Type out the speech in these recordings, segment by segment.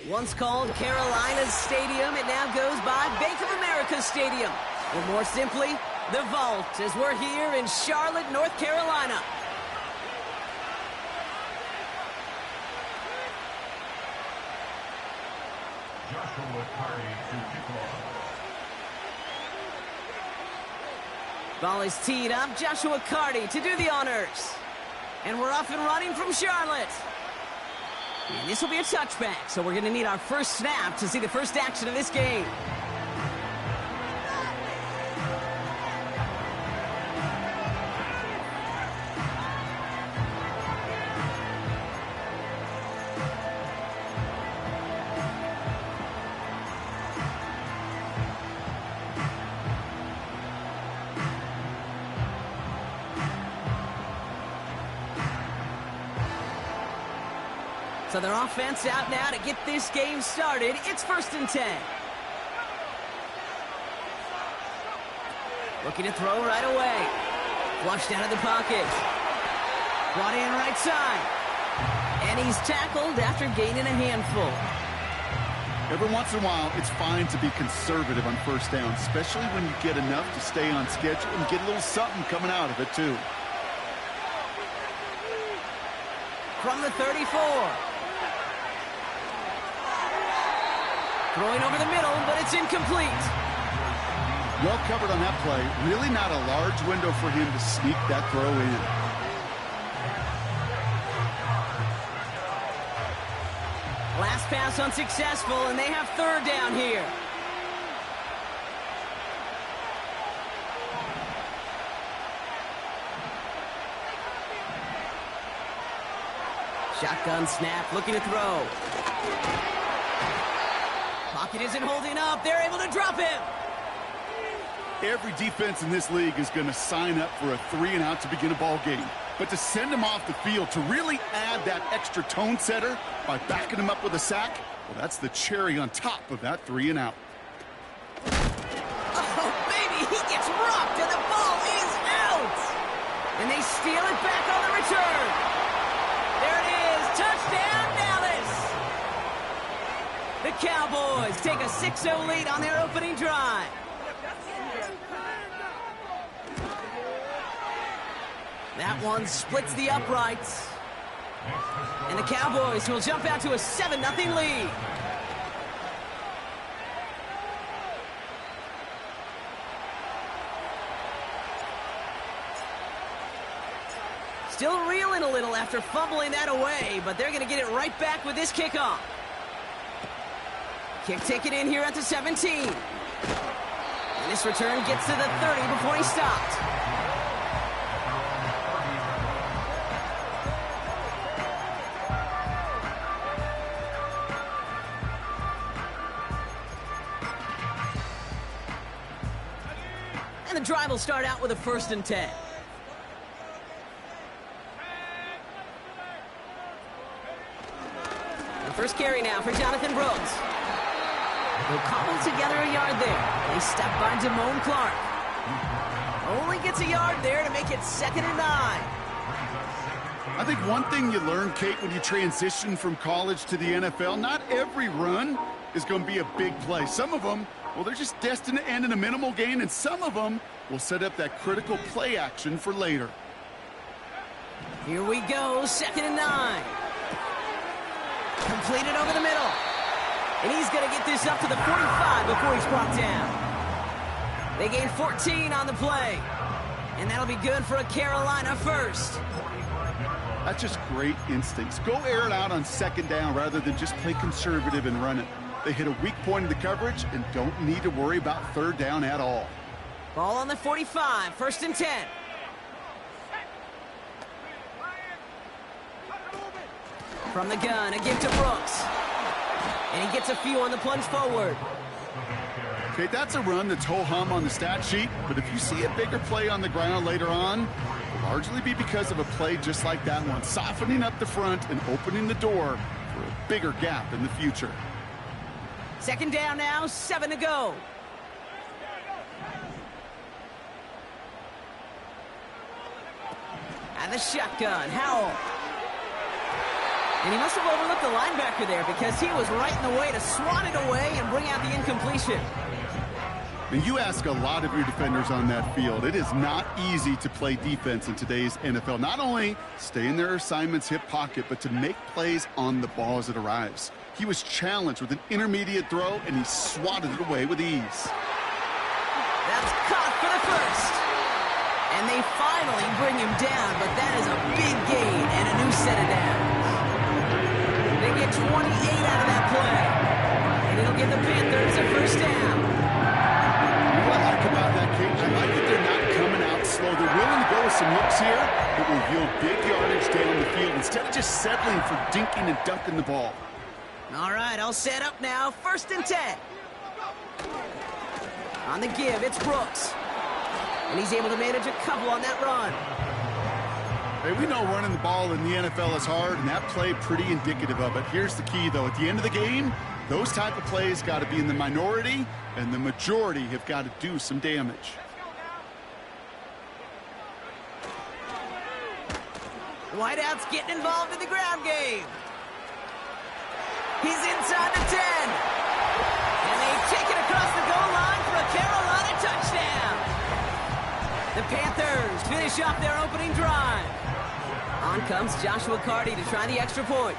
Once called Carolina's Stadium, it now goes by Bank of America Stadium. Or more simply, the Vault, as we're here in Charlotte, North Carolina. Ball is teed up. Joshua Carty to do the honors. And we're off and running from Charlotte. And this will be a touchback, so we're going to need our first snap to see the first action of this game. So their offense out now to get this game started. It's 1st and 10. Looking to throw right away. Flushed out of the pocket. Brought in right side. And he's tackled after gaining a handful. Every once in a while, it's fine to be conservative on first down, especially when you get enough to stay on schedule and get a little something coming out of it, too. From the 34. Throwing over the middle, but it's incomplete. Well covered on that play. Really not a large window for him to sneak that throw in. Last pass unsuccessful, and they have 3rd down here. Shotgun snap, looking to throw. Pocket isn't holding up. They're able to drop him. Every defense in this league is going to sign up for a 3-and-out to begin a ball game. But to send him off the field, to really add that extra tone setter by backing him up with a sack, well, that's the cherry on top of that 3-and-out. Oh, baby, he gets rocked, and the ball is out. And they steal it back on the return. There it is. Touchdown, Dallas. The Cowboys take a 6-0 lead on their opening drive. That one splits the uprights. And the Cowboys will jump out to a 7-0 lead. Still reeling a little after fumbling that away, but they're going to get it right back with this kickoff. Kick taken in here at the 17. And this return gets to the 30 before he stopped. And the drive will start out with a 1st and 10. The first carry now for Jonathan Brooks. They'll cobble together a yard there. They step by Damone Clark. Only gets a yard there to make it 2nd and 9. I think one thing you learn, Kate, when you transition from college to the NFL, not every run is going to be a big play. Some of them, well, they're just destined to end in a minimal gain, and some of them will set up that critical play action for later. Here we go, 2nd and 9. Completed over the middle. And he's going to get this up to the 45 before he's brought down. They gain 14 on the play. And that'll be good for a Carolina first. That's just great instincts. Go air it out on 2nd down rather than just play conservative and run it. They hit a weak point in the coverage and don't need to worry about 3rd down at all. Ball on the 45, 1st and 10. From the gun, a give to Brooks. And he gets a few on the plunge forward. Okay, that's a run that's ho-hum on the stat sheet, but if you see a bigger play on the ground later on, it'll largely be because of a play just like that one, softening up the front and opening the door for a bigger gap in the future. 2nd down now, 7 to go. And the shotgun, Howell. And he must have overlooked the linebacker there because he was right in the way to swat it away and bring out the incompletion. And you ask a lot of your defenders on that field. It is not easy to play defense in today's NFL. Not only stay in their assignment's hip pocket, but to make plays on the ball as it arrives. He was challenged with an intermediate throw, and he swatted it away with ease. That's caught for the first. And they finally bring him down, but that is a big gain and a new set of downs. They get 28 out of that play. And it'll give the Panthers a first down. What I like about that, Kate, I like that they're not coming out slow. They're willing to go with some looks here that will yield big yardage down the field instead of just settling for dinking and dunking the ball. All right, all set up now. 1st and 10. On the give, it's Brooks. And he's able to manage a couple on that run. Hey, we know running the ball in the NFL is hard, and that play pretty indicative of it. Here's the key, though. At the end of the game, those type of plays got to be in the minority, and the majority have got to do some damage. Whiteout's getting involved in the ground game. He's inside the 10. And they take it across the goal line for a Carolina touchdown. The Panthers finish off their opening drive. On comes Joshua Carty to try the extra point.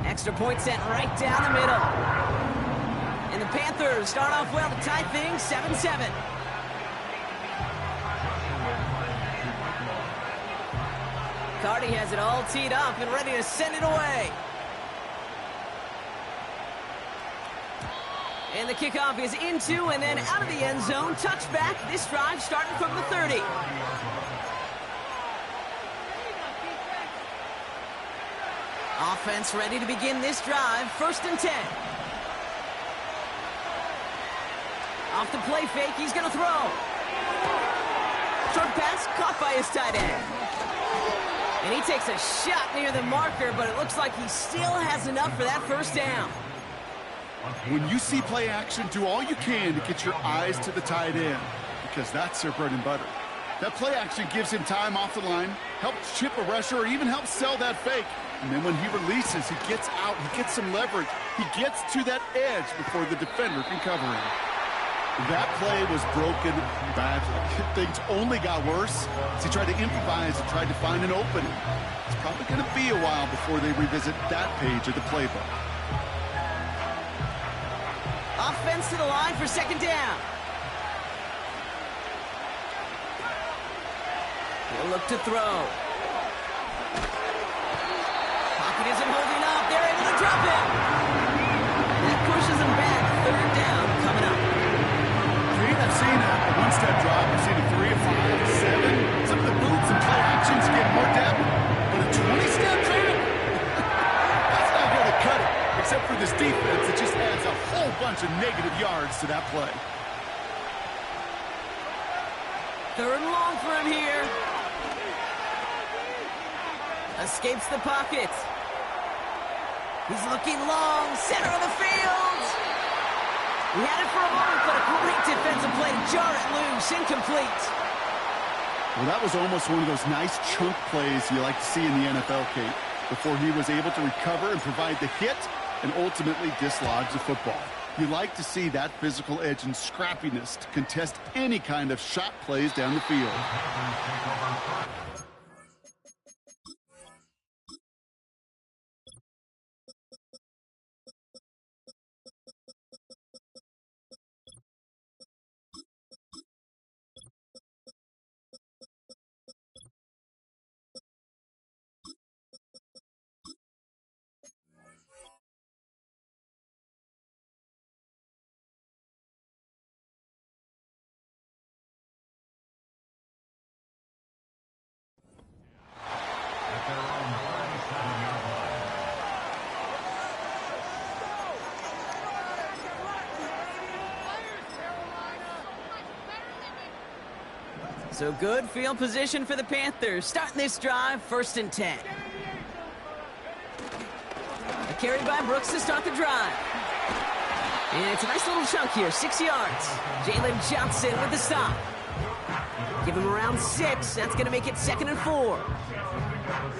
Extra point sent right down the middle. And the Panthers start off well to tie things 7-7. Carty has it all teed up and ready to send it away. And the kickoff is into and then out of the end zone. Touchback. This drive starting from the 30. Offense ready to begin this drive. 1st and 10. Off the play fake. He's going to throw. Short pass caught by his tight end. And he takes a shot near the marker, but it looks like he still has enough for that first down. When you see play action, do all you can to get your eyes to the tight end, because that's their bread and butter. That play action gives him time off the line, helps chip a rusher, or even helps sell that fake. And then when he releases, he gets out, he gets some leverage. He gets to that edge before the defender can cover him. That play was broken badly. Things only got worse as he tried to improvise and tried to find an opening. It's probably going to be a while before they revisit that page of the playbook. Offense to the line for 2nd down. He'll look to throw. Pocket isn't holding up. They're able to drop him. That pushes him back. 3rd down coming up. I've seen a one-step drop. I've seen a 3, a 5, a 7. Some of the boots and play actions get more depth. But a 20-step drop? That's not going to cut it. Except for this defense, it just adds a whole bunch of negative yards to that play. 3rd and long for him here. Escapes the pocket. He's looking long. Center of the field. He had it for a moment, but a great defensive play to jar it loose. Incomplete. Well, that was almost one of those nice chunk plays you like to see in the NFL, Kate, before he was able to recover and provide the hit and ultimately dislodge the football. You like to see that physical edge and scrappiness to contest any kind of shot plays down the field. So good field position for the Panthers. Starting this drive, 1st and 10. A carry by Brooks to start the drive. And it's a nice little chunk here, 6 yards. Jalen Johnson with the stop. Give him around 6. That's going to make it 2nd and 4.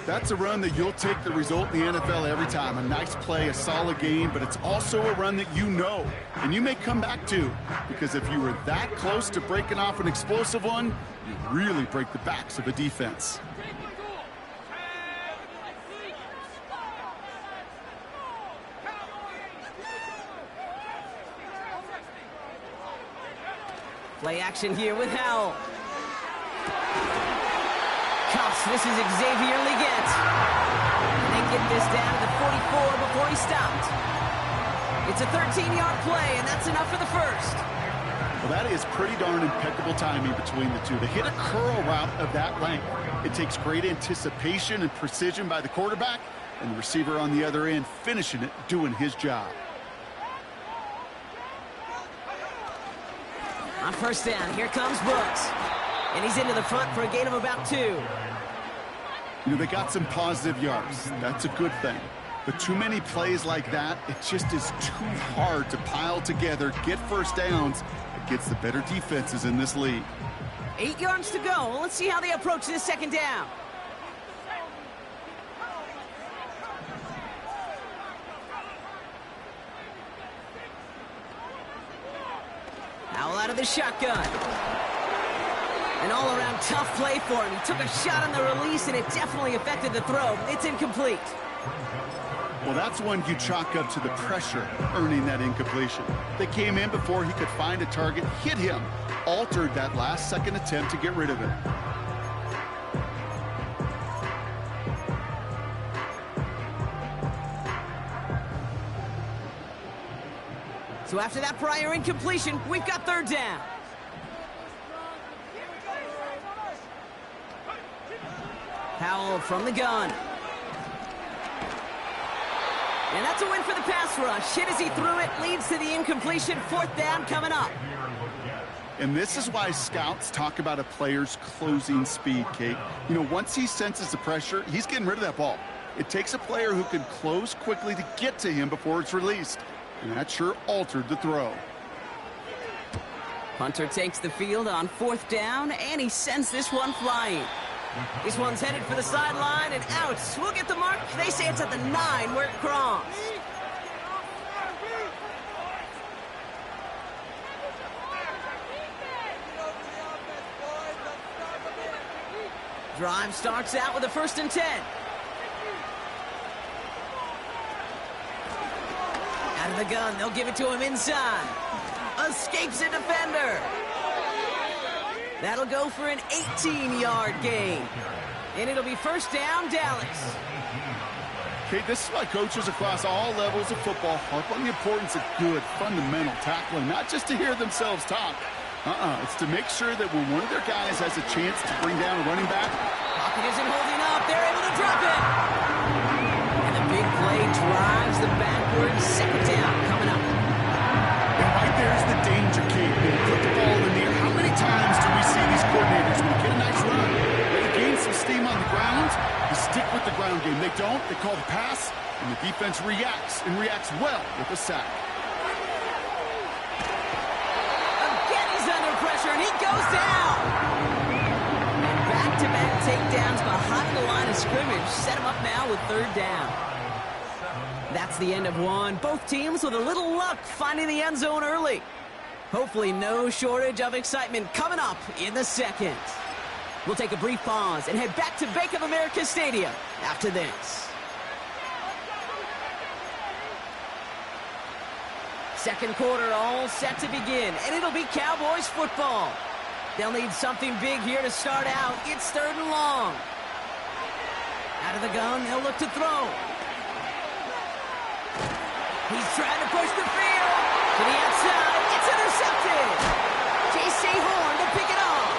That's a run that you'll take the result in the NFL every time. A nice play, a solid game, but it's also a run that you know, and you may come back to, because if you were that close to breaking off an explosive one, you really break the backs of a defense. Play action here with Howell. Cuffs, this is Xavier Leggett. And they get this down to the 44 before he stopped. It's a 13-yard play, and that's enough for the first. Well, that is pretty darn impeccable timing between the two. To hit a curl route of that length, it takes great anticipation and precision by the quarterback, and the receiver on the other end finishing it, doing his job. On first down, here comes Brooks. And he's into the front for a gain of about 2. You know, they got some positive yards. That's a good thing. But too many plays like that, it just is too hard to pile together, get first downs against the better defenses in this league. 8 yards to go. Well, let's see how they approach this 2nd down. Howell out of the shotgun. An all-around tough play for him. He took a shot on the release, and it definitely affected the throw. It's incomplete. Well, that's one you chalk up to the pressure earning that incompletion. They came in before he could find a target, hit him, altered that last-second attempt to get rid of him. So after that prior incompletion, we've got 3rd down. Howell from the gun. And that's a win for the pass rush. Hit as he threw it, leads to the incompletion. 4th down coming up. And this is why scouts talk about a player's closing speed, Kate. You know, once he senses the pressure, he's getting rid of that ball. It takes a player who can close quickly to get to him before it's released. And that sure altered the throw. Hunter takes the field on 4th down, and he sends this one flying. This one's headed for the sideline and out. We'll get the mark. They say it's at the 9 where it crossed. Drive starts out with a 1st and 10. Out of the gun, they'll give it to him inside. Escapes a defender. That'll go for an 18-yard gain. And it'll be 1st down, Dallas. Kate, this is why coaches across all levels of football harp on the importance of good, fundamental tackling, not just to hear themselves talk. It's to make sure that when one of their guys has a chance to bring down a running back. Pocket isn't holding up. They're able to drop it. And the big play drives them backwards. 2nd down coming up. And right there's the danger, Kate. They put the ball in the air. How many times do we see these coordinators, when they get a nice run, they gain some steam on the ground, they stick with the ground game. They don't. They call the pass, and the defense reacts, and reacts well with a sack. And he goes down. Back-to-back takedowns behind the line of scrimmage. Set him up now with 3rd down. That's the end of one. Both teams with a little luck finding the end zone early. Hopefully no shortage of excitement coming up in the 2nd. We'll take a brief pause and head back to Bank of America Stadium after this. 2nd quarter all set to begin, and it'll be Cowboys football. They'll need something big here to start out. It's 3rd and long. Out of the gun, they'll look to throw. He's trying to push the field to the outside. It's intercepted. J.C. Horn to pick it off.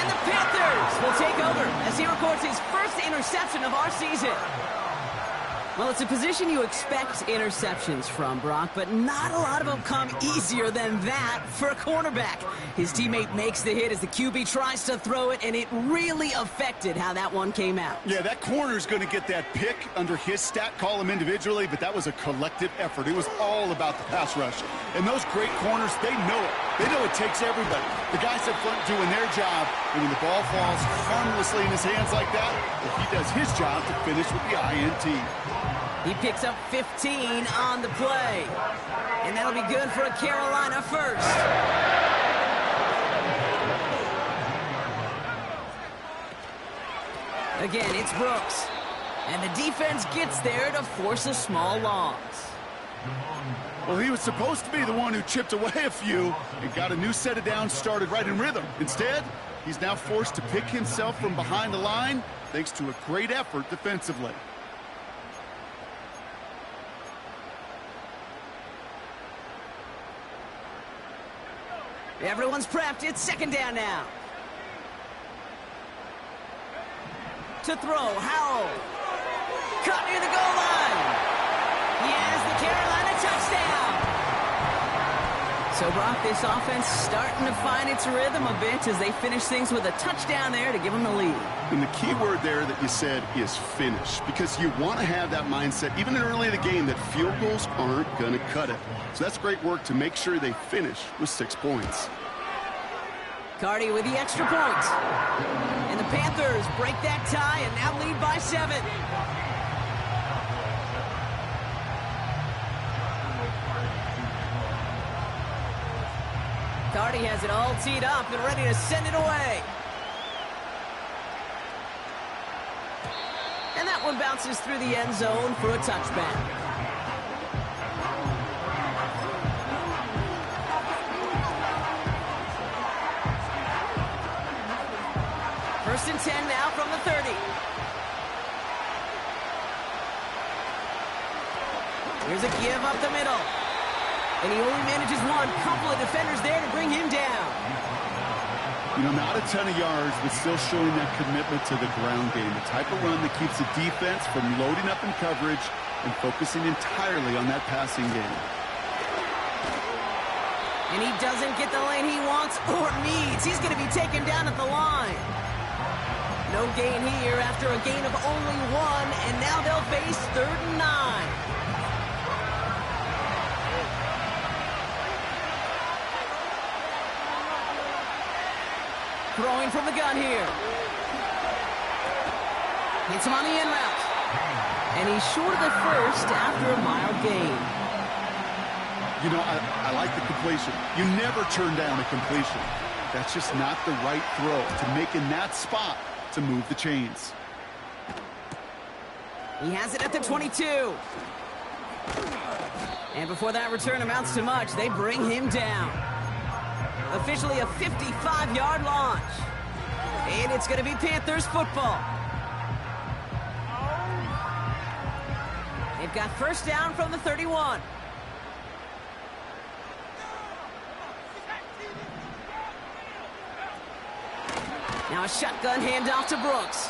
And the Panthers will take over as he records his 1st interception of our season. Well, it's a position you expect interceptions from, Brock, but not a lot of them come easier than that for a cornerback. His teammate makes the hit as the QB tries to throw it, and it really affected how that one came out. Yeah, that corner's going to get that pick under his stat column individually, but that was a collective effort. It was all about the pass rush. And those great corners, they know it. They know it takes everybody. The guys up front doing their job, and when the ball falls harmlessly in his hands like that, well, he does his job to finish with the INT. He picks up 15 on the play. And that'll be good for a Carolina first. Again, it's Brooks. And the defense gets there to force a small loss. Well, he was supposed to be the one who chipped away a few and got a new set of downs started right in rhythm. Instead, he's now forced to pick himself from behind the line thanks to a great effort defensively. Everyone's prepped. It's second down now. To throw, Howell. Caught near the goal line. He has the Carolina touchdown. So, Brock, this offense starting to find its rhythm a bit as they finish things with a touchdown there to give them the lead. And the key word there that you said is finish, because you want to have that mindset, even early in the game, that field goals aren't going to cut it. So that's great work to make sure they finish with 6 points. Cardi with the extra point. And the Panthers break that tie and now lead by 7. Cardi has it all teed up and ready to send it away. And that one bounces through the end zone for a touchback. First and 10 now from the 30. Here's a give up the middle. And he only manages one. Couple of defenders there to bring him down. You know, not a ton of yards, but still showing that commitment to the ground game. The type of run that keeps the defense from loading up in coverage and focusing entirely on that passing game. And he doesn't get the lane he wants or needs. He's going to be taken down at the line. No gain here after a gain of only 1, and now they'll face 3rd and 9. Throwing from the gun here. Hits him on the in route. And he's short of the first after a mild gain. You know, I like the completion. You never turn down a completion. That's just not the right throw to make in that spot to move the chains. He has it at the 22. And before that return amounts to much, they bring him down. Officially a 55-yard launch. And it's going to be Panthers football. They've got first down from the 31. Now a shotgun handoff to Brooks.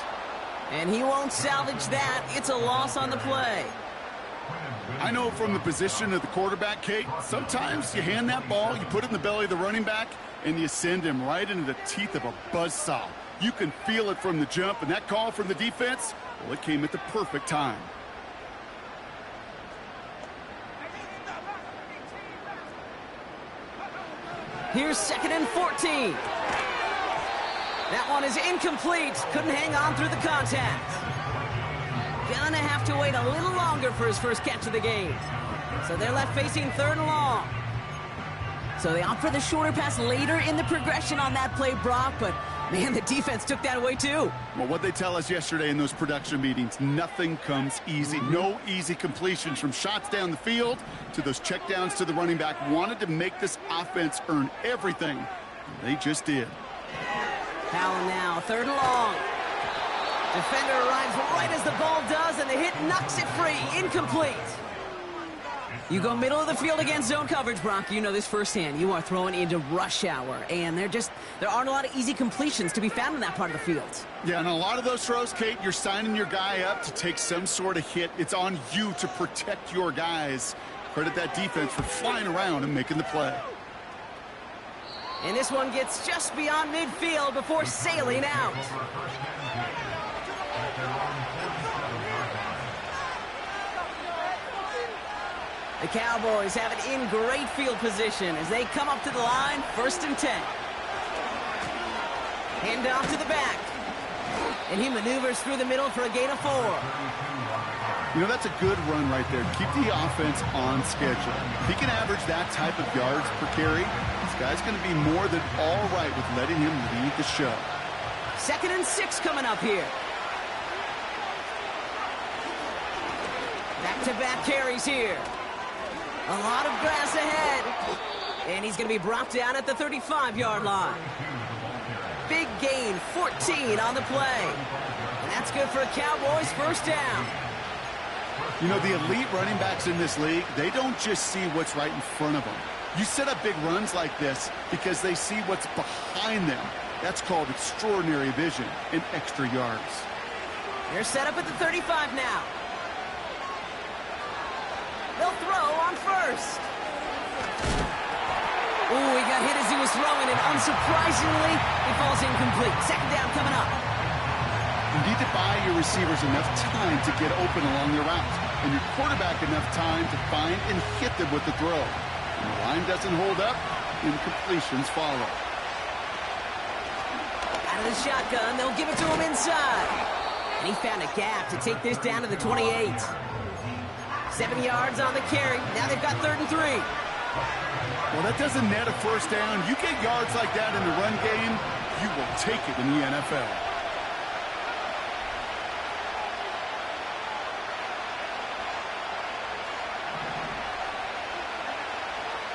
And he won't salvage that. It's a loss on the play. I know from the position of the quarterback, Kate, sometimes you hand that ball, you put it in the belly of the running back, and you send him right into the teeth of a buzzsaw. You can feel it from the jump, and that call from the defense, well, it came at the perfect time. Here's 2nd and 14. That one is incomplete. Couldn't hang on through the contact. Gonna have to wait a little longer for his first catch of the game. So they're left facing 3rd and long. So they opt for the shorter pass later in the progression on that play, Brock, but man, the defense took that away too. Well, what they tell us yesterday in those production meetings, nothing comes easy. No easy completions from shots down the field to those checkdowns to the running back. Wanted to make this offense earn everything. They just did. Howell now, 3rd and long. Defender arrives right as the ball does, and the hit knocks it free. Incomplete. You go middle of the field against zone coverage, Brock. You know this firsthand. You are throwing into rush hour, and there aren't a lot of easy completions to be found in that part of the field. Yeah, and a lot of those throws, Kate, you're signing your guy up to take some sort of hit. It's on you to protect your guys. Credit that defense for flying around and making the play. And this one gets just beyond midfield before sailing out. The Cowboys have it in great field position as they come up to the line, 1st and 10. Hand off to the back. And he maneuvers through the middle for a gain of 4. You know, that's a good run right there. Keep the offense on schedule. If he can average that type of yards per carry, this guy's going to be more than all right with letting him lead the show. 2nd and 6 coming up here. Back-to-back carries here. A lot of grass ahead. And he's going to be brought down at the 35-yard line. Big gain, 14 on the play. And that's good for a Cowboys 1st down. You know, the elite running backs in this league, they don't just see what's right in front of them. You set up big runs like this because they see what's behind them. That's called extraordinary vision and extra yards. They're set up at the 35 now. They'll throw on 1st. Ooh, he got hit as he was throwing, and unsurprisingly, he falls incomplete. 2nd down coming up. You need to buy your receivers enough time to get open along their route, and your quarterback enough time to find and hit them with the throw. When the line doesn't hold up, incompletions follow. Out of the shotgun, they'll give it to him inside. And he found a gap to take this down to the 28. 7 yards on the carry. Now they've got 3rd and 3. Well, that doesn't net a 1st down. You get yards like that in the run game, you will take it in the NFL.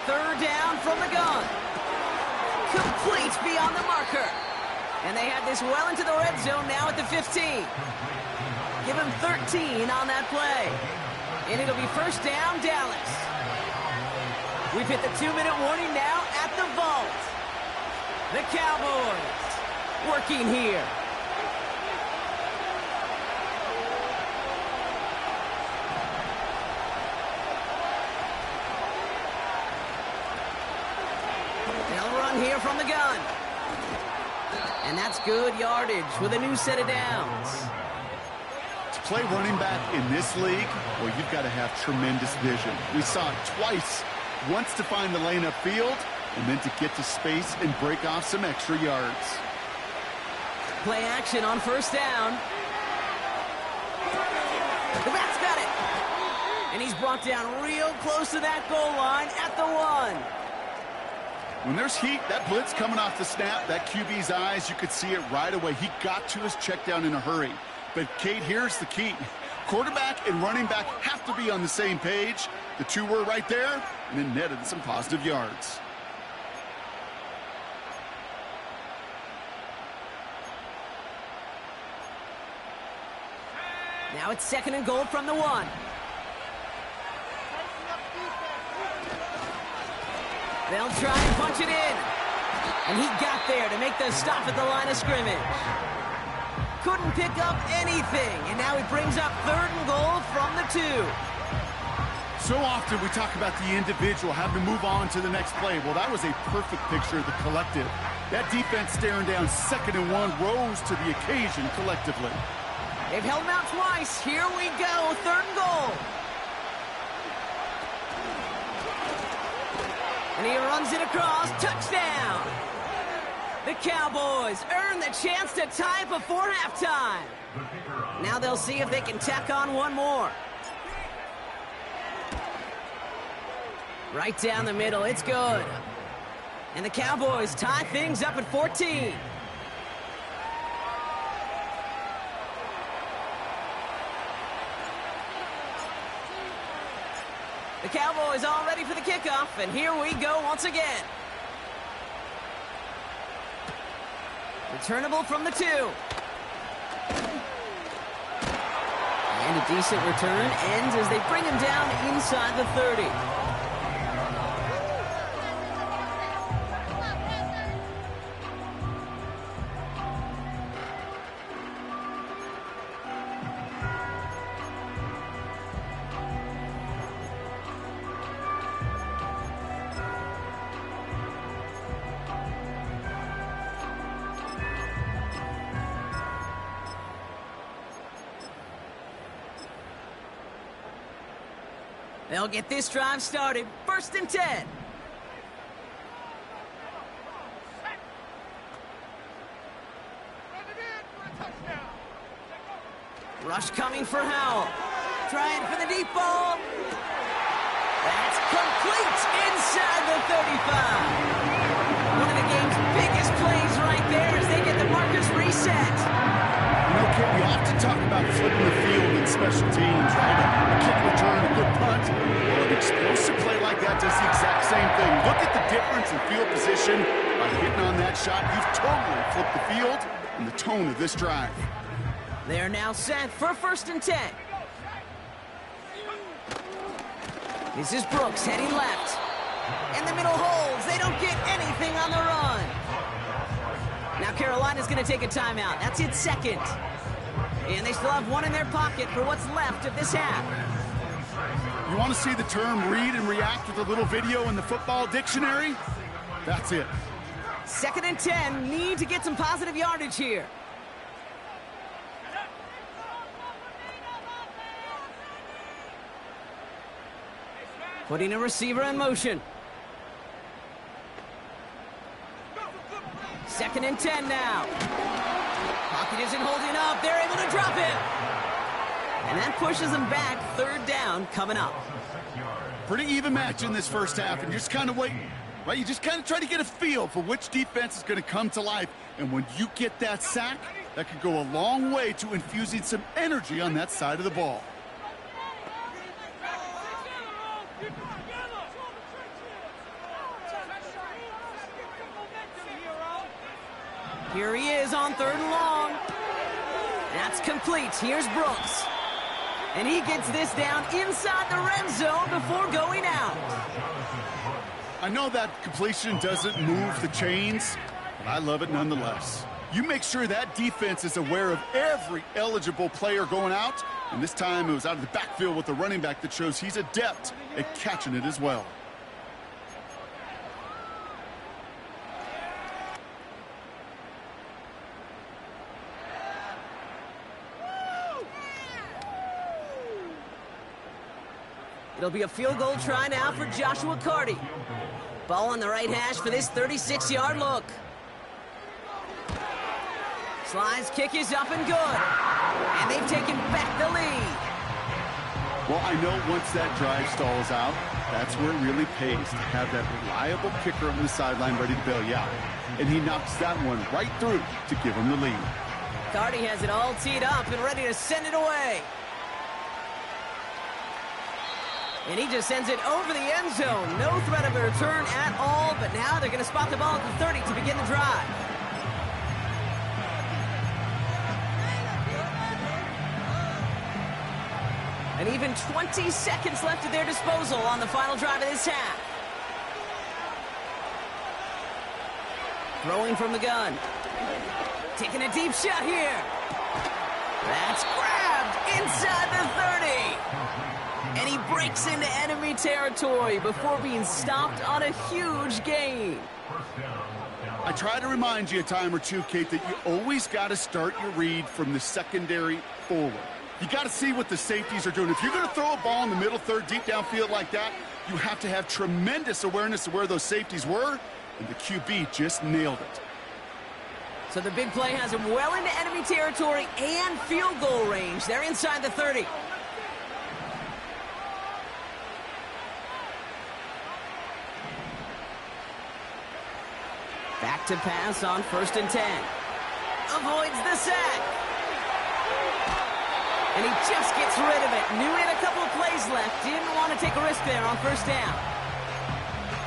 Third down from the gun. Complete beyond the marker. And they have this well into the red zone now at the 15. Give him 13 on that play. And it'll be 1st down, Dallas. We've hit the 2-minute warning now at the vault. The Cowboys working here. They'll run here from the gun. And that's good yardage with a new set of downs. To play running back in this league, well, you've got to have tremendous vision. We saw it twice. Once to find the lane upfield, and then to get to space and break off some extra yards. Play action on 1st down. The Bat's got it. And he's brought down real close to that goal line at the 1. When there's heat, that blitz coming off the snap, that QB's eyes, you could see it right away. He got to his check down in a hurry. But, Kate, here's the key. Quarterback and running back have to be on the same page. The two were right there, and then netted some positive yards. Now it's 2nd and goal from the 1. They'll try and punch it in. And he got there to make the stop at the line of scrimmage. Couldn't pick up anything, and now he brings up 3rd and goal from the 2. So often we talk about the individual having to move on to the next play. Well, that was a perfect picture of the collective. That defense staring down 2nd and 1 rose to the occasion collectively. They've held him out twice. Here we go, 3rd and goal. And he runs it across, touchdown. The Cowboys earn the chance to tie before halftime. Now they'll see if they can tack on one more. Right down the middle, it's good. And the Cowboys tie things up at 14. The Cowboys all ready for the kickoff, and here we go once again. Returnable from the 2. And a decent return ends as they bring him down inside the 30. They'll get this drive started. 1st and 10. Rush coming for Howell. Trying for the deep ball. That's complete inside the 35. One of the game's biggest plays right there as they get the markers reset. You know, Kit, we often talk about flipping the field in special teams, right? A kick return, a good punt. Well, an explosive play like that does the exact same thing. Look at the difference in field position. By hitting on that shot, you've totally flipped the field and the tone of this drive. They're now set for 1st and 10. This is Brooks heading left. In the middle holds. They don't get anything on the run. Now Carolina's going to take a timeout. That's its 2nd. And they still have one in their pocket for what's left of this half. You want to see the term read and react with a little video in the football dictionary? That's it. 2nd and 10. Need to get some positive yardage here. Putting a receiver in motion. 2nd and 10 now. Pocket isn't holding up. They're able to drop it. And that pushes them back. 3rd down coming up. Pretty even match in this first half, and you're just kind of waiting, right? You just kind of try to get a feel for which defense is going to come to life. And when you get that sack, that could go a long way to infusing some energy on that side of the ball. Here he is on 3rd and long. That's complete. Here's Brooks. And he gets this down inside the red zone before going out. I know that completion doesn't move the chains, but I love it nonetheless. You make sure that defense is aware of every eligible player going out, and this time it was out of the backfield with the running back that shows he's adept at catching it as well. It'll be a field goal try now for Joshua Carty. Ball on the right hash for this 36-yard look. Slide's kick is up and good. And they've taken back the lead. Well, I know once that drive stalls out, that's where it really pays to have that reliable kicker on the sideline ready to bail you out. And he knocks that one right through to give him the lead. Carty has it all teed up and ready to send it away. And he just sends it over the end zone. No threat of a return at all, but now they're going to spot the ball at the 30 to begin the drive. And even 20 seconds left at their disposal on the final drive of this half. Throwing from the gun. Taking a deep shot here. That's grabbed inside the 30. And he breaks into enemy territory before being stopped on a huge gain. I try to remind you a time or two, Kate, that you always got to start your read from the secondary forward. You got to see what the safeties are doing. If you're going to throw a ball in the middle third, deep downfield like that, you have to have tremendous awareness of where those safeties were, and the QB just nailed it. So the big play has him well into enemy territory and field goal range. They're inside the 30. Back to pass on 1st and 10. Avoids the sack. And he just gets rid of it. Knew he had a couple of plays left. Didn't want to take a risk there on 1st down.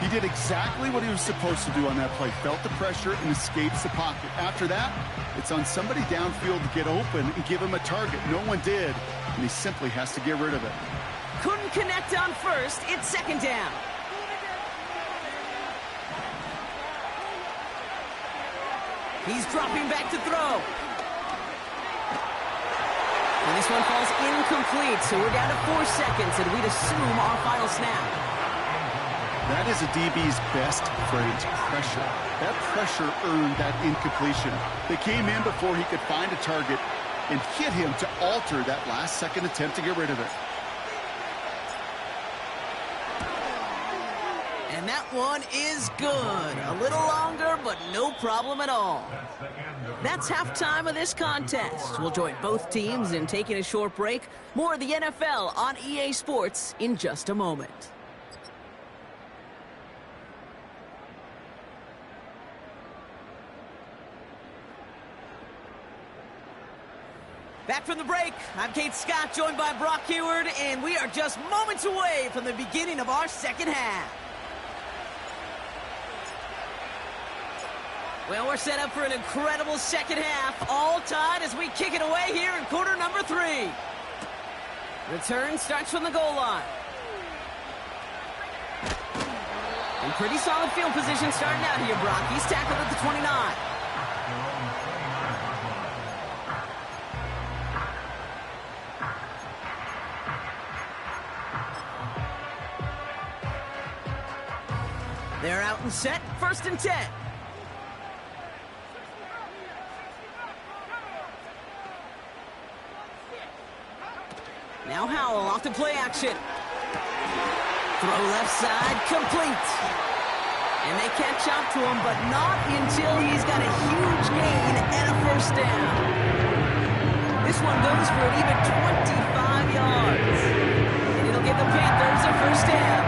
He did exactly what he was supposed to do on that play. Felt the pressure and escapes the pocket. After that, it's on somebody downfield to get open and give him a target. No one did, and he simply has to get rid of it. Couldn't connect on 1st. It's 2nd down. He's dropping back to throw. And this one falls incomplete, so we're down to 4 seconds, and we'd assume our final snap. That is a DB's best friend, pressure. That pressure earned that incompletion. They came in before he could find a target and hit him to alter that last-second attempt to get rid of it. And that one is good. A little longer, but no problem at all. That's halftime of this contest. We'll join both teams in taking a short break. More of the NFL on EA Sports in just a moment. Back from the break, I'm Kate Scott, joined by Brock Heward, and we are just moments away from the beginning of our second half. Well, we're set up for an incredible second half, all tied as we kick it away here in quarter number 3. Return starts from the goal line. And pretty solid field position starting out here, Brock. He's tackled at the 29. They're out and set, 1st and 10. Now Howell off to play action. Throw left side, complete. And they catch up to him, but not until he's got a huge gain and a 1st down. This one goes for an even 25 yards. And it'll give the Panthers a 1st down.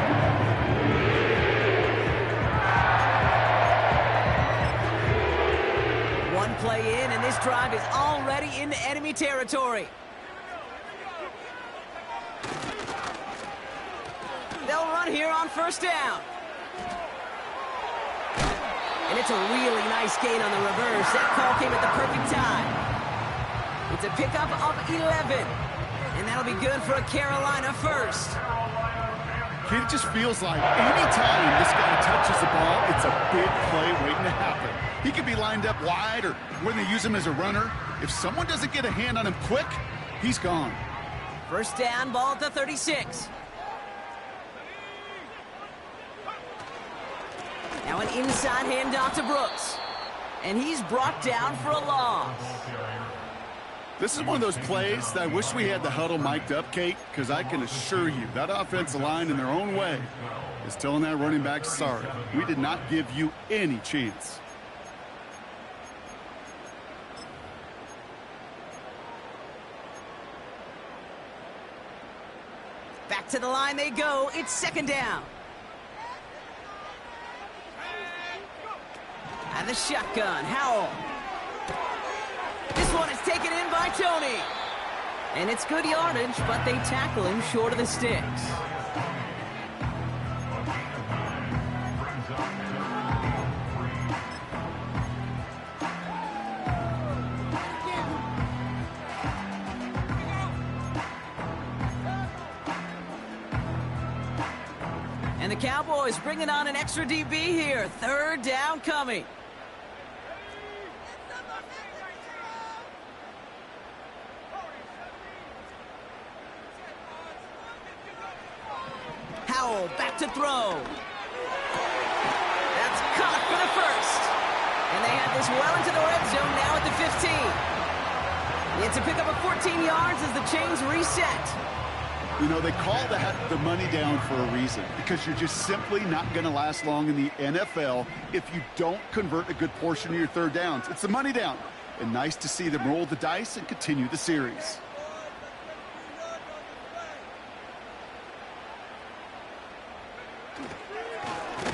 One play in, and this drive is already into enemy territory. They'll run here on 1st down. And it's a really nice gain on the reverse. That call came at the perfect time. It's a pickup of 11. And that'll be good for a Carolina 1st. It just feels like any time this guy touches the ball, it's a big play waiting to happen. He could be lined up wide or when they use him as a runner. If someone doesn't get a hand on him quick, he's gone. 1st down, ball at the 36. Now an inside handoff to Brooks. And he's brought down for a loss. This is one of those plays that I wish we had the huddle mic'd up, Kate, because I can assure you that offensive line in their own way is telling that running back, sorry, we did not give you any chance. Back to the line they go. It's 2nd down. And the shotgun, Howell. This one is taken in by Tony. And it's good yardage, but they tackle him short of the sticks. And the Cowboys bringing on an extra DB here. 3rd down coming. Howell back to throw. That's caught for the 1st. And they have this well into the red zone now at the 15. It's a pickup of 14 yards as the chains reset. You know, they call that the money down for a reason, because you're just simply not going to last long in the NFL if you don't convert a good portion of your 3rd downs. It's the money down. And nice to see them roll the dice and continue the series.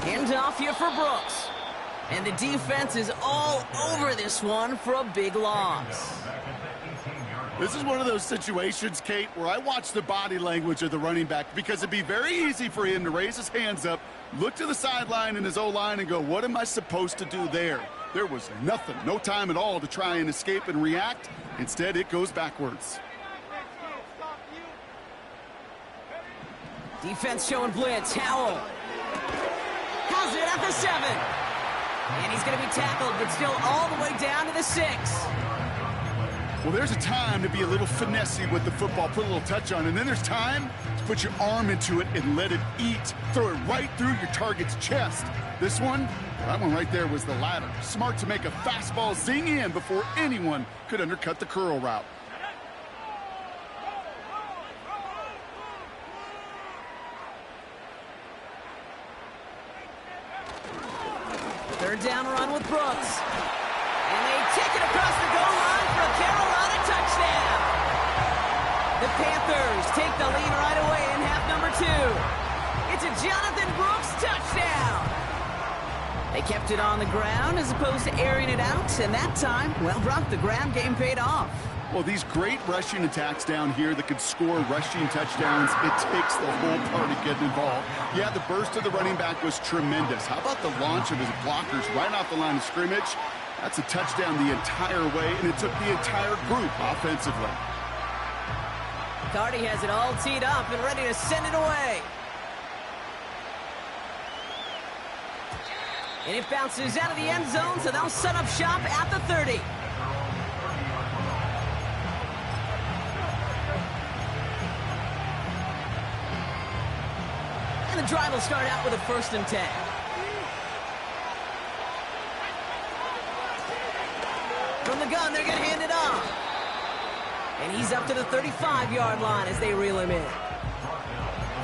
Handoff here for Brooks. And the defense is all over this one for a big loss. This is one of those situations, Kate, where I watch the body language of the running back, because it'd be very easy for him to raise his hands up, look to the sideline in his O-line and go, what am I supposed to do there? There was nothing, no time at all to try and escape and react. Instead, it goes backwards. Defense showing blitz. Howell has it at the 7. And he's going to be tackled, but still all the way down to the 6. Well, there's a time to be a little finessey with the football, put a little touch on, and then there's time to put your arm into it and let it eat. Throw it right through your target's chest. This one, that one right there was the latter. Smart to make a fastball zing in before anyone could undercut the curl route. Third down run with Brooks. And they take it across the goal line for a Carolina touchdown. The Panthers take the lead right away in half number 2. It's a Jonathan Brooks touchdown. They kept it on the ground as opposed to airing it out, and that time, well, Brock, the ground game paid off. Well, these great rushing attacks down here that could score rushing touchdowns, it takes the whole party getting involved. Yeah, the burst of the running back was tremendous. How about the launch of his blockers right off the line of scrimmage? That's a touchdown the entire way, and it took the entire group offensively. Cardi has it all teed up and ready to send it away. And it bounces out of the end zone, so they'll set up shop at the 30. And the drive will start out with a 1st and 10. From the gun, they're going to hand it off. And he's up to the 35-yard line as they reel him in.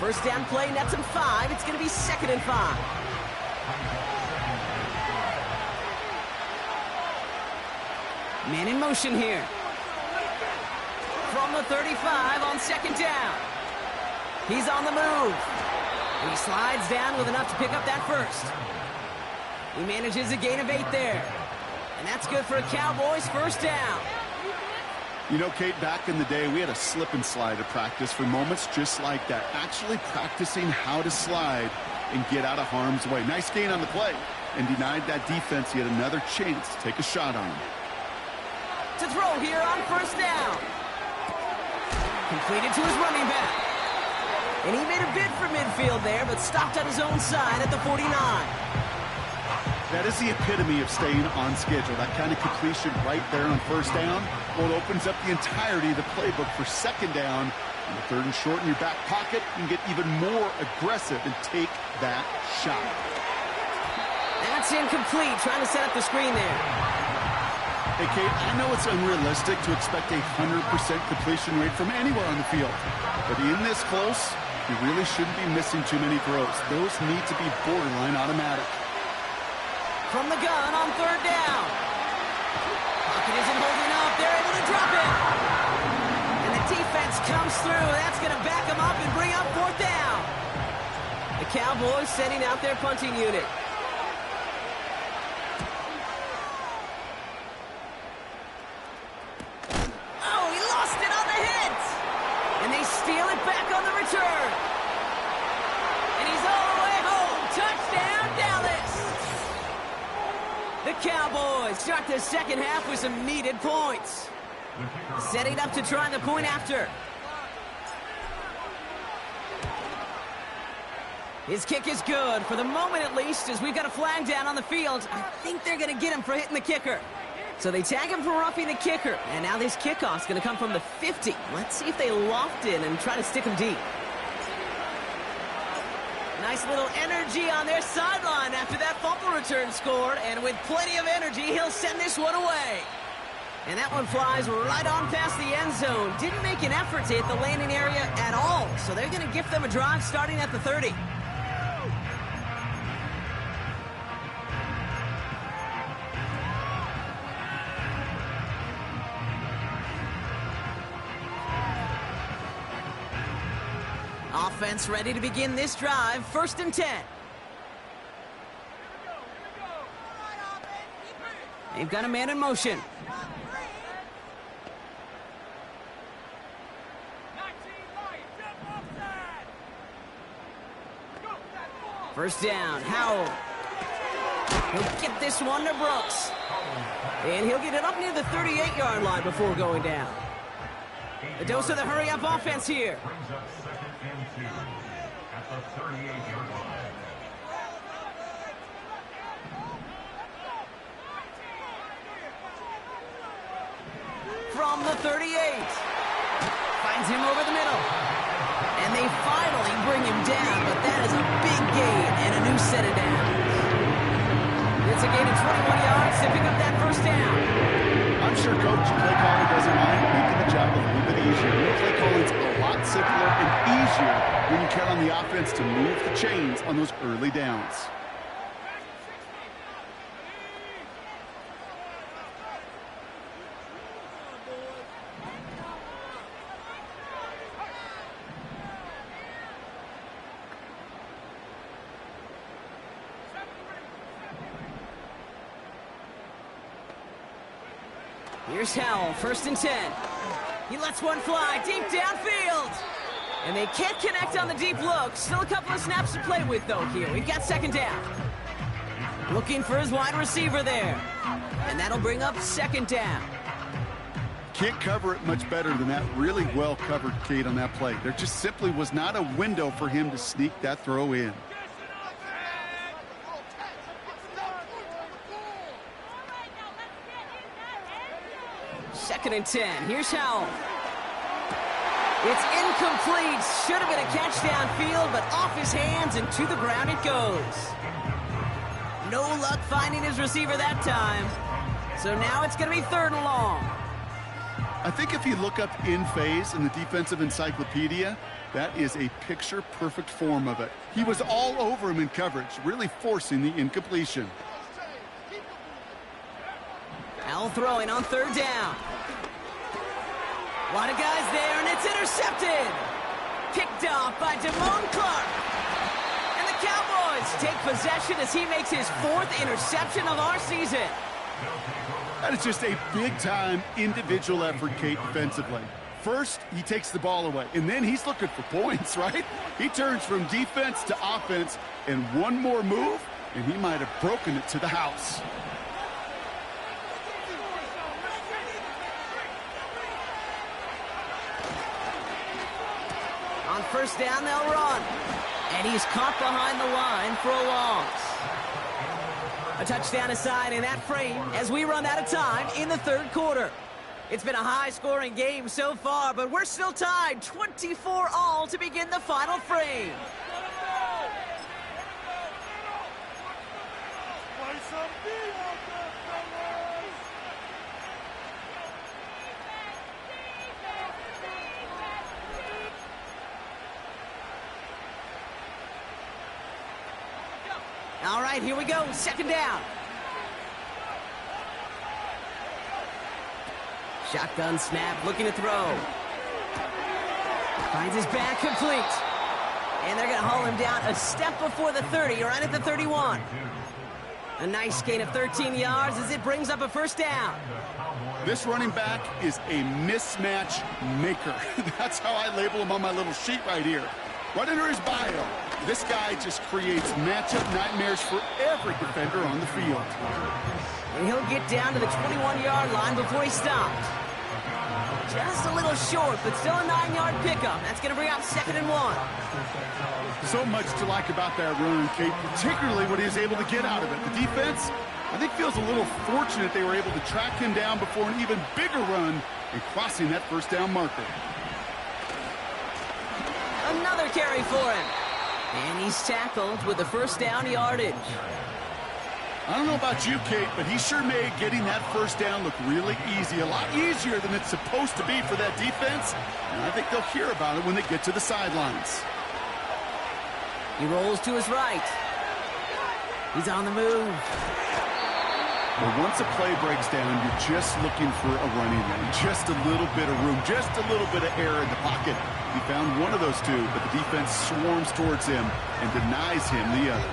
First down play, nets him 5. It's going to be 2nd and 5. Man in motion here. From the 35 on 2nd down. He's on the move. And he slides down with enough to pick up that 1st. He manages a gain of 8 there. And that's good for a Cowboys 1st down. You know, Kate, back in the day, we had a slip and slide at practice for moments just like that. Actually practicing how to slide and get out of harm's way. Nice gain on the play. And denied that defense yet another chance to take a shot on him. To throw here on 1st down. Completed to his running back. And he made a bid for midfield there, but stopped on his own side at the 49. That is the epitome of staying on schedule. That kind of completion right there on 1st down. Well, it opens up the entirety of the playbook for 2nd down. And the 3rd and short in your back pocket, you can get even more aggressive and take that shot. That's incomplete. Trying to set up the screen there. Hey, Kate, I know it's unrealistic to expect a 100% completion rate from anywhere on the field. But in this close, you really shouldn't be missing too many throws. Those need to be borderline automatic. From the gun on 3rd down. Pocket isn't holding up. They're able to drop it. And the defense comes through. That's going to back them up and bring up 4th down. The Cowboys sending out their punting unit. Oh, he lost it on the hit. And they steal it back on the return. And he's all the way home. Touchdown, Dallas. The Cowboys start the 2nd half with some needed points. Setting up to try the point after. His kick is good, for the moment at least, as we've got a flag down on the field. I think they're going to get him for hitting the kicker. So they tag him for roughing the kicker. And now this kickoff's going to come from the 50. Let's see if they loft in and try to stick him deep. Nice little energy on their sideline after that fumble return scored. And with plenty of energy, he'll send this one away. And that one flies right on past the end zone. Didn't make an effort to hit the landing area at all. So they're going to gift them a drive starting at the 30. Offense ready to begin this drive. 1st and 10. They've got a man in motion. First down, Howell. He'll get this one to Brooks. And he'll get it up near the 38-yard line before going down. A dose of the hurry-up offense here. From the 38. Finds him over the middle. And they finally bring him down, but that is a big gain and a new set of downs. It's a gain of 21 yards to pick up that 1st down. I'm sure Coach play calling doesn't mind making the job a little bit easier. Play calling's a lot simpler and easier when you count on the offense to move the chains on those early downs. Here's Howell, 1st and 10. He lets one fly deep downfield. And they can't connect on the deep look. Still a couple of snaps to play with, though, here. We've got 2nd down. Looking for his wide receiver there. And that'll bring up 2nd down. Can't cover it much better than that. Really well covered, Kate, on that play. There just simply was not a window for him to sneak that throw in. 2nd and 10. Here's Howell. It's incomplete. Should have been a catch downfield, but off his hands and to the ground it goes. No luck finding his receiver that time. So now it's going to be 3rd and long. I think if you look up in phase in the defensive encyclopedia, that is a picture-perfect form of it. He was all over him in coverage, really forcing the incompletion. Howell throwing on 3rd down. A lot of guys there, and it's intercepted. Picked off by Damone Clark. And the Cowboys take possession as he makes his 4th interception of our season. That is just a big-time individual effort, Kate, defensively. First, he takes the ball away, and then he's looking for points, right? He turns from defense to offense, and one more move, and he might have broken it to the house. On 1st down, they'll run. And he's caught behind the line for a loss. A touchdown aside in that frame as we run out of time in the 3rd quarter. It's been a high-scoring game so far, but we're still tied 24-all to begin the final frame. All right, here we go. 2nd down. Shotgun snap, looking to throw. Finds his back complete. And they're going to haul him down a step before the 30, right at the 31. A nice gain of 13 yards as it brings up a 1st down. This running back is a mismatch maker. That's how I label him on my little sheet right here. Right under his bio, this guy just creates matchup nightmares for every defender on the field. And he'll get down to the 21-yard line before he stops. Just a little short, but still a 9-yard pickup. That's going to bring up 2nd and 1. So much to like about that run, Kate, particularly what he was able to get out of it. The defense, I think, feels a little fortunate they were able to track him down before an even bigger run and crossing that 1st down marker. Another carry for him. And he's tackled with the 1st down yardage. I don't know about you, Kate, but he sure made getting that 1st down look really easy. A lot easier than it's supposed to be for that defense. And I think they'll hear about it when they get to the sidelines. He rolls to his right. He's on the move. Well, once a play breaks down, you're just looking for a running lane. Just a little bit of room, just a little bit of air in the pocket. He found one of those two, but the defense swarms towards him and denies him the other.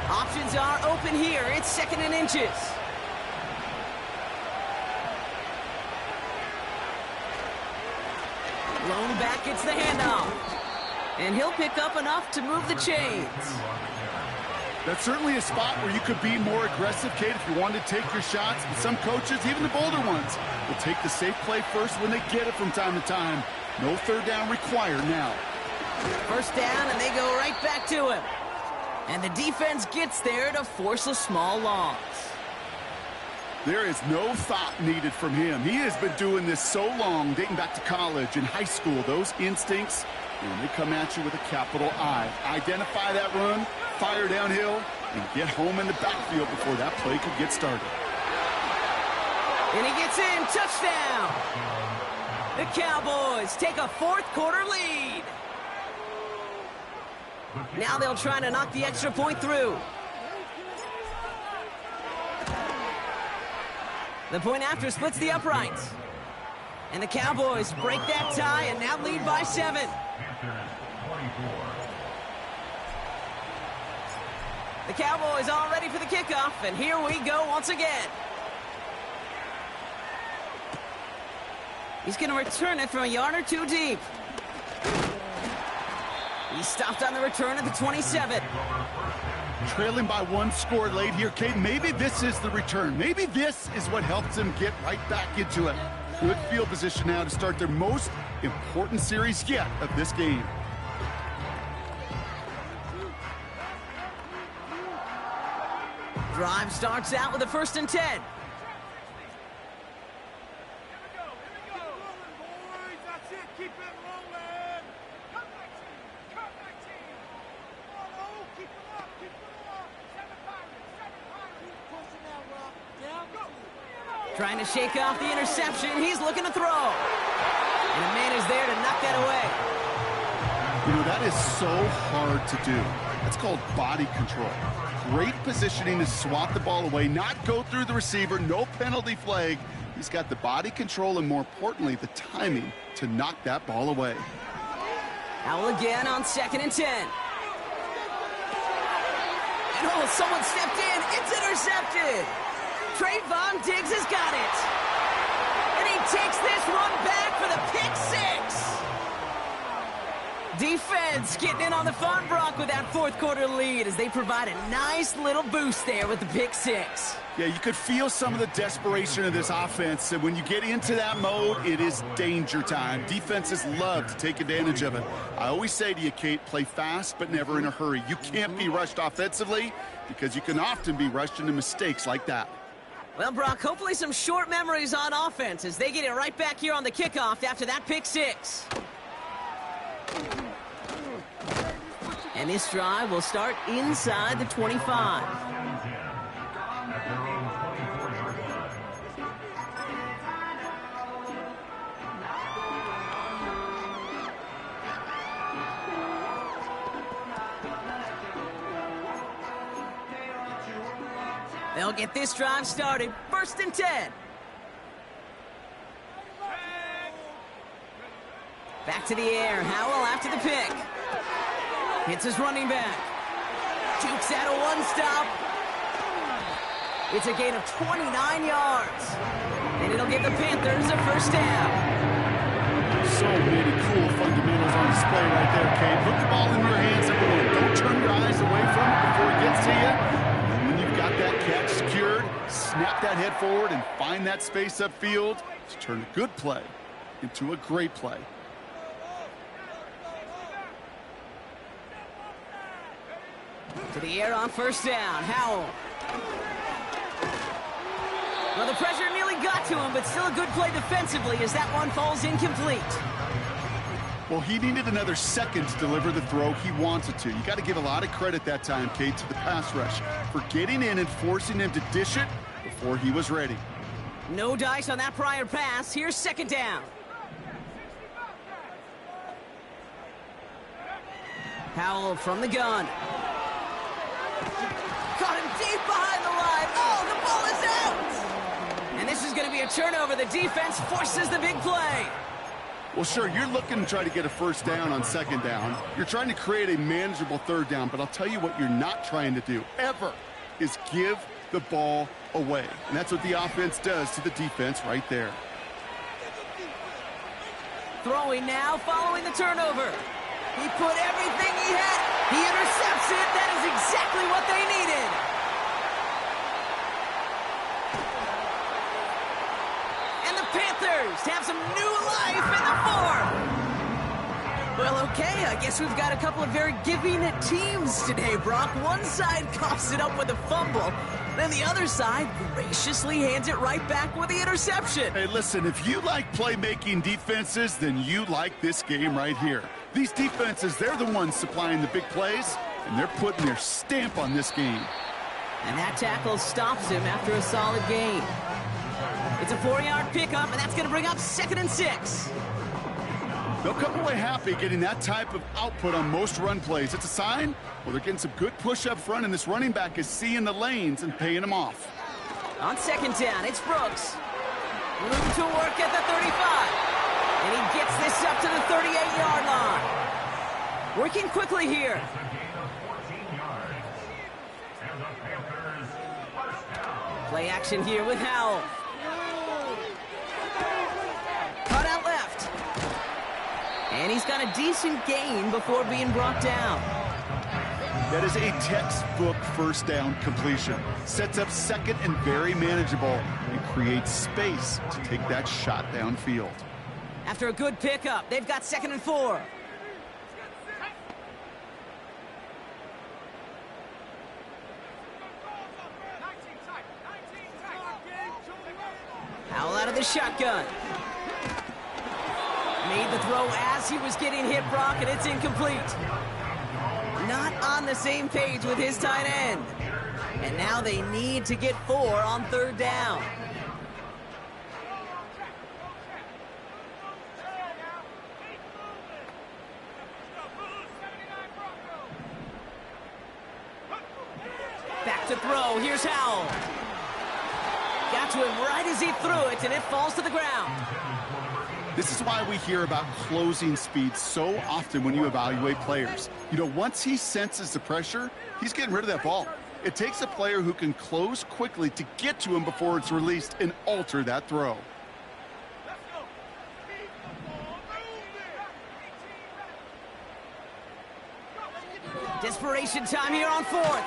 Options are open here. It's 2nd and inches. Blown back, gets the handoff. And he'll pick up enough to move the chains. That's certainly a spot where you could be more aggressive, Kate, if you wanted to take your shots. But some coaches, even the bolder ones, will take the safe play first when they get it from time to time. No 3rd down required now. 1st down, and they go right back to him. And the defense gets there to force a small loss. There is no thought needed from him. He has been doing this so long, dating back to college and high school. Those instincts, and they come at you with a capital I. Identify that run, fire downhill, and get home in the backfield before that play could get started. And he gets in, touchdown! The Cowboys take a 4th quarter lead. Now they'll try to knock the extra point through. The point after splits the uprights. And the Cowboys break that tie and now lead by 7. The Cowboys all ready for the kickoff, and here we go once again. He's going to return it from a yard or two deep. He stopped on the return at the 27. Trailing by one score late here, Kate. Maybe this is the return. Maybe this is what helps them get right back into it. Good field position now to start their most important series yet of this game. Drive starts out with a 1st and 10. Trying to shake off the interception. He's looking to throw. And a man is there to knock that away. You know, that is so hard to do. That's called body control. Great positioning to swat the ball away, not go through the receiver, no penalty flag. He's got the body control and, more importantly, the timing to knock that ball away. Howell again on 2nd and 10. And oh, someone stepped in. It's intercepted. Trayvon Diggs has got it. And he takes this one back for the pick 6. Defense getting in on the fun, Brock, with that 4th quarter lead as they provide a nice little boost there with the pick 6. Yeah, you could feel some of the desperation of this offense, and when you get into that mode, it is danger time. Defenses love to take advantage of it. I always say to you, Kate, play fast but never in a hurry. You can't be rushed offensively because you can often be rushed into mistakes like that. Well, Brock, hopefully some short memories on offense as they get it right back here on the kickoff after that pick 6. And this drive will start inside the 25. They'll get this drive started. 1st and 10. Back to the air. Howell after the pick. Hits his running back. Jukes out a one-stop. It's a gain of 29 yards. And it'll give the Panthers a 1st down. So many cool fundamentals on display right there, Kate. Put the ball in your hands, everyone. Don't turn your eyes away from it before it gets to you. Got that catch secured, snap that head forward, and find that space upfield to turn a good play into a great play. To the air on 1st down. Howell. Well, the pressure nearly got to him, but still a good play defensively as that one falls incomplete. Well, he needed another second to deliver the throw he wanted to. You got to give a lot of credit that time, Kate, to the pass rush for getting in and forcing him to dish it before he was ready. No dice on that prior pass. Here's 2nd down. Howell from the gun. Caught him deep behind the line. Oh, the ball is out! And this is going to be a turnover. The defense forces the big play. Well, sure, you're looking to try to get a 1st down on 2nd down. You're trying to create a manageable 3rd down, but I'll tell you what you're not trying to do, ever, is give the ball away. And that's what the offense does to the defense right there. Throwing now, following the turnover. He put everything he had. He intercepts it. That is exactly what they needed. And the Panthers have some new life in the 4th. Well, okay, I guess we've got a couple of very giving teams today, Brock. One side coughs it up with a fumble, then the other side graciously hands it right back with the interception. Hey, listen, if you like playmaking defenses, then you like this game right here. These defenses, they're the ones supplying the big plays, and they're putting their stamp on this game. And that tackle stops him after a solid gain. It's a 4-yard pickup, and that's going to bring up 2nd and 6. They'll come away happy getting that type of output on most run plays. It's a sign, well, they're getting some good push up front, and this running back is seeing the lanes and paying them off. On 2nd down, it's Brooks. Room to work at the 35. And he gets this up to the 38-yard line. Working quickly here. Play action here with Howell. Cut out And he's got a decent gain before being brought down. That is a textbook first down completion. Sets up second and very manageable and creates space to take that shot downfield. After a good pickup, they've got 2nd and 4. Howell out of the shotgun. Made the throw as he was getting hit, Brock, and it's incomplete. Not on the same page with his tight end. And now they need to get 4 on 3rd down. Back to throw. Here's Howell. Got to him right as he threw it, and it falls to the ground. This is why we hear about closing speed so often when you evaluate players. You know, once he senses the pressure, he's getting rid of that ball. It takes a player who can close quickly to get to him before it's released and alter that throw. Desperation time here on 4th.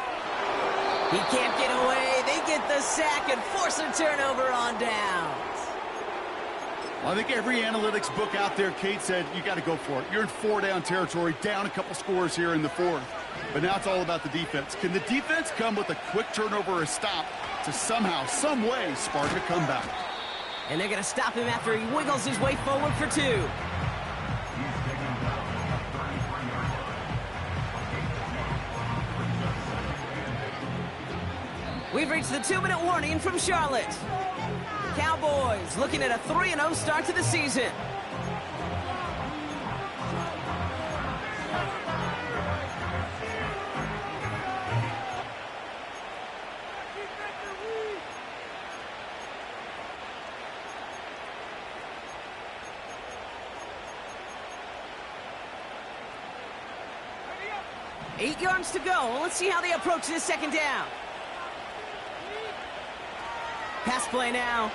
He can't get away. They get the sack and force a turnover on downs. Well, I think every analytics book out there, Kate, said you got to go for it. You're in 4-down territory, down a couple scores here in the 4th. But now it's all about the defense. Can the defense come with a quick turnover or a stop to somehow, some way, spark a comeback? And they're going to stop him after he wiggles his way forward for 2. We've reached the 2-minute warning from Charlotte. Cowboys looking at a 3-0 start to the season. Eight yards to go. Let's see how they approach this 2nd down. Pass play now.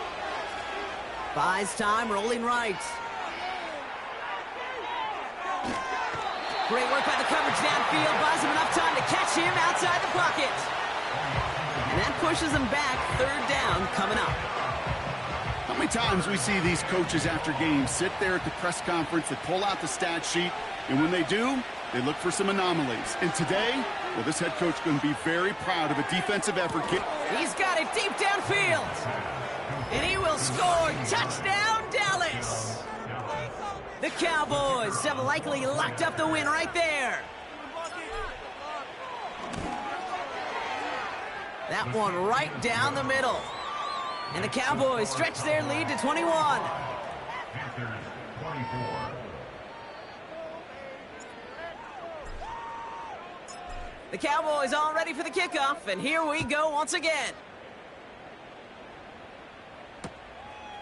Buys time, rolling right. Great work by the coverage downfield. Buys him enough time to catch him outside the pocket. And that pushes him back. 3rd down coming up. How many times we see these coaches after games sit there at the press conference, they pull out the stat sheet, and when they do, they look for some anomalies. And today, well, this head coach is going to be very proud of a defensive effort. He's got it deep downfield. And he will score. Touchdown, Dallas. The Cowboys have likely locked up the win right there. That one right down the middle. And the Cowboys stretch their lead to 21. The Cowboys all ready for the kickoff, and here we go once again.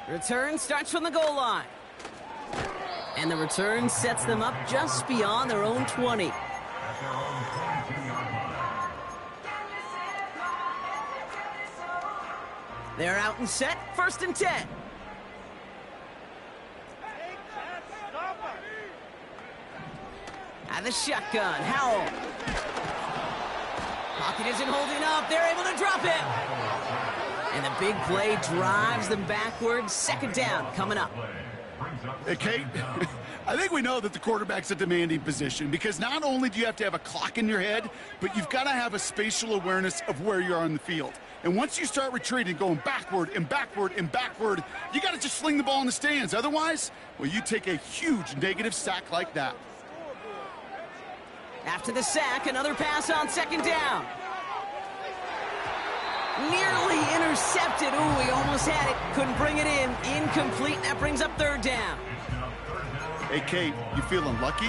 Return starts from the goal line. And the return sets them up just beyond their own 20. They're out and set, 1st and 10. Out of the shotgun, Howell. Pocket isn't holding up. They're able to drop it. And the big play drives them backwards. 2nd down coming up. Hey, Kate, I think we know that the quarterback's a demanding position because not only do you have to have a clock in your head, but you've got to have a spatial awareness of where you are on the field. And once you start retreating, going backward and backward and backward, you got to just fling the ball in the stands. Otherwise, well, you take a huge negative sack like that. After the sack, another pass on 2nd down. Nearly intercepted. Ooh, he almost had it. Couldn't bring it in. Incomplete. That brings up 3rd down. Hey, Kate, you feeling lucky?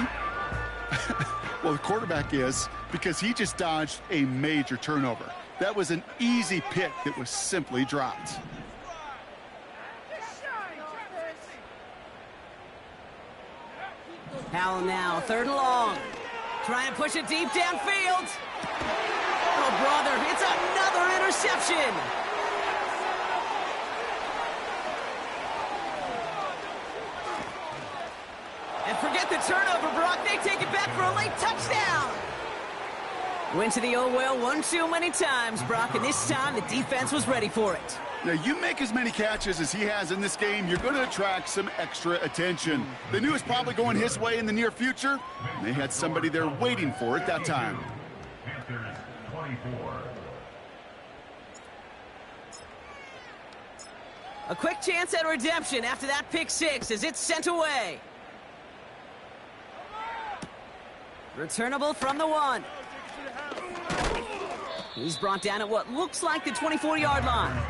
Well, the quarterback is, because he just dodged a major turnover. That was an easy pick that was simply dropped. Howell now, 3rd and long. Trying to push it deep downfield. Oh, brother, it's another interception. And forget the turnover, Brock. They take it back for a late touchdown. Went to the oh well one too many times, Brock, and this time the defense was ready for it. Now, you make as many catches as he has in this game, you're going to attract some extra attention. They knew it was probably going his way in the near future, and they had somebody there waiting for it that time. Panthers 24. A quick chance at redemption after that pick six as it's sent away. Returnable from the 1. He's brought down at what looks like the 24-yard line.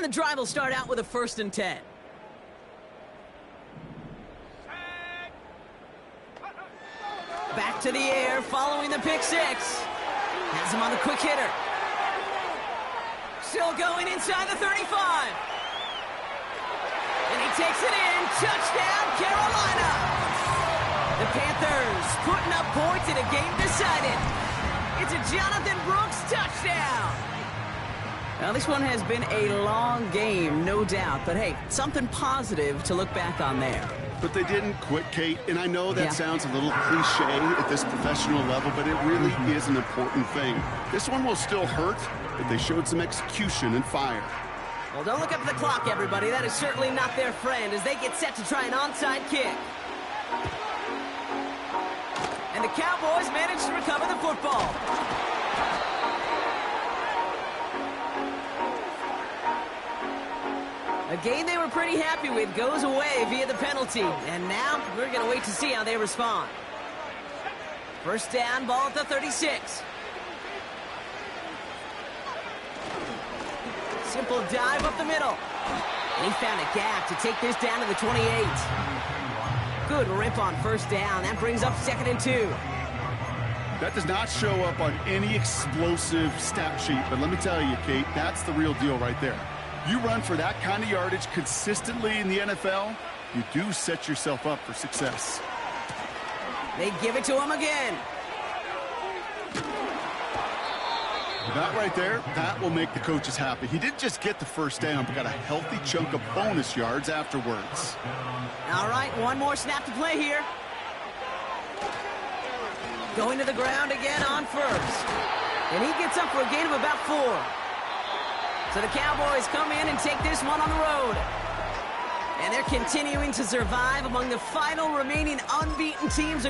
And the drive will start out with a 1st and 10. Back to the air following the pick six. Has him on the quick hitter. Still going inside the 35. And he takes it in. Touchdown, Carolina. The Panthers putting up points in a game decided. It's a Jonathan Brooks touchdown. Now, this one has been a long game, no doubt. But, hey, something positive to look back on there. But they didn't quit, Kate, and I know that sounds a little cliche at this professional level, but it really is an important thing. This one will still hurt, but they showed some execution and fire. Well, don't look up at the clock, everybody. That is certainly not their friend as they get set to try an onside kick. And the Cowboys manage to recover the football. A game they were pretty happy with goes away via the penalty. And now we're going to wait to see how they respond. First down, ball at the 36. Simple dive up the middle. And he found a gap to take this down to the 28. Good rip on first down. That brings up 2nd and 2. That does not show up on any explosive stat sheet, but let me tell you, Kate, that's the real deal right there. You run for that kind of yardage consistently in the NFL, you do set yourself up for success. They give it to him again. That right there, that will make the coaches happy. He didn't just get the first down, but got a healthy chunk of bonus yards afterwards. All right, one more snap to play here. Going to the ground again on first. And he gets up for a gain of about 4. So the Cowboys come in and take this one on the road. And they're continuing to survive among the final remaining unbeaten teams.